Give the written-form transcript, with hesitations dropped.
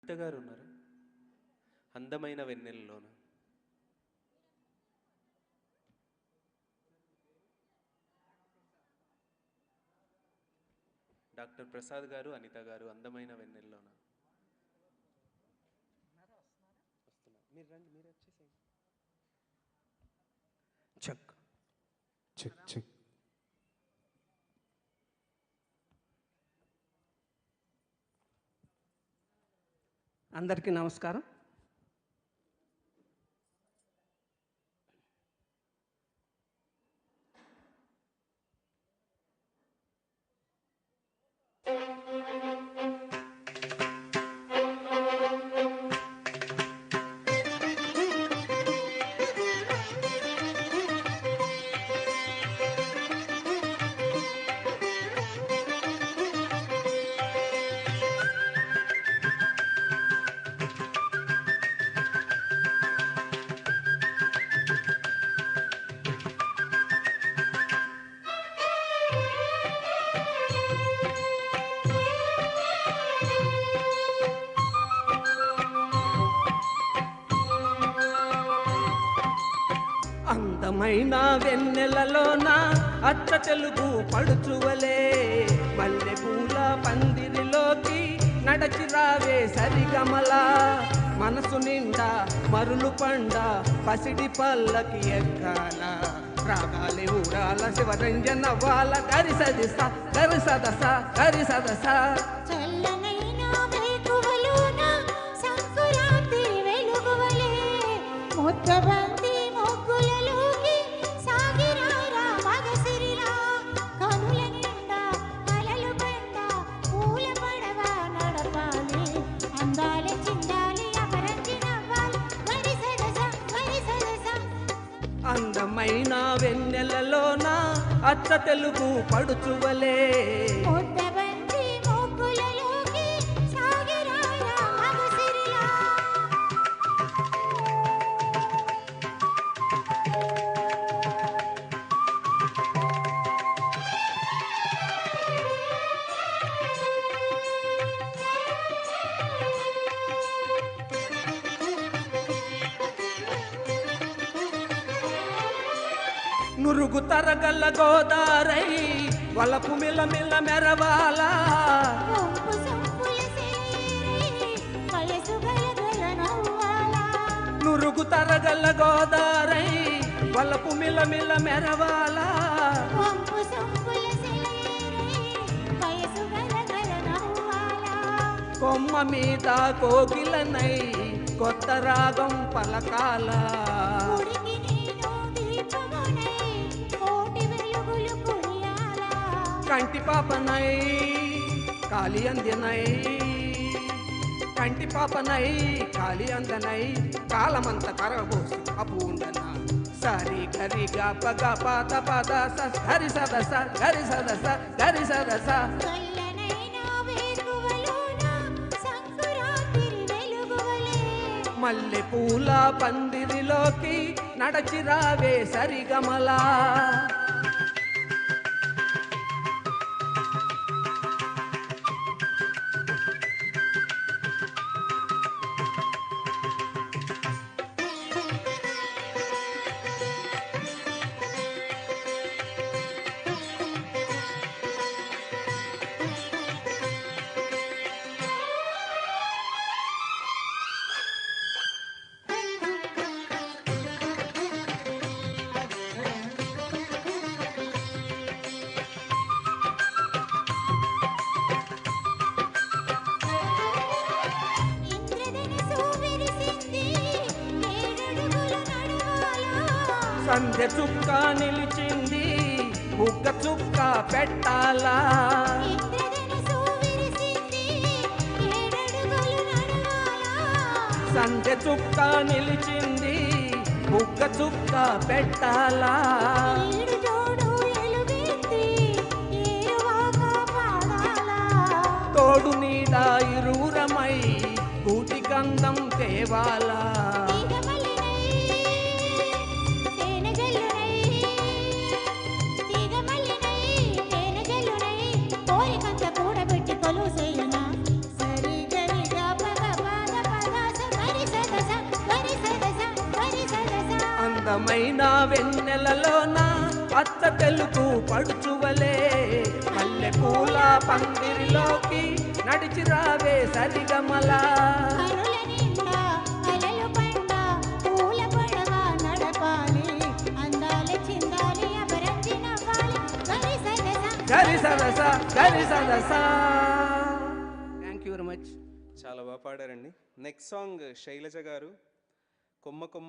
అనిత గారు ఉన్నారా? అందమైన వెన్నెలలోన. డాక్టర్ ప్రసాద్ గారు, అనిత గారు, అందమైన వెన్నెలలోన. మీరు రండి, మీరు వచ్చేసేయండి. Check check check. అందరికీ నమస్కారం. అందమైన వెన్నెలలోన అచ్చ తెలుగు పడుచువలే మల్లె పూల పందిరిలోకి నడచి రావే సరిగమలా మనసు నిండా మరులు పండ పసిడి పల్లకి ఎక్కాల రాగాలి ఊరాల శివరంజన వాళ్ళ గరిసదస గరిసదస గరిసదస అందమైన వెన్నెలలోన అచ్చ తెలుగు పడుచువలే నురుగు తరగల గోదారై వలపు మిల మిల మెరవాల నురుగు తరగల గోదారై వలపు మిల మిల మెరవాల కొమ్మ మీద కోకిలనై కొత్త రాగం పలకాల కంటి పాపనై కాలి అందనై కంటి పాపనై కాలి అందనై కాలమంత కరబోసి అపూండన సరి గరి గప గప తప దస హరి సదస గరి సదస గరి సదస మల్లె పూల పందిరిలోకి నడచి రావే సరిగమలా సంధ్య చుక్క నిలిచింది బుగ్గ చుక్క పెట్టాలా సంధ్య చుక్క నిలిచింది బుగ్గ చుక్క పెట్టాలా తోడు నీడ ఇరువురమై కూటి గంధం తేవాలా కోరికంత కూడబెట్టి కొలుసేయనా సరి గరి గప గప అందమైన వెన్నెలలోన అచ్చ తెలుగు పడుచువలే మల్లె పూల పందిరిలోకి నడిచి రావే సరిగమలా గరి సరస గరి సరస. Thank you very much. చాలా బాగా పాడారండి. నెక్స్ట్ సాంగ్ శైలజ గారు, కొమ్మ కొమ్మ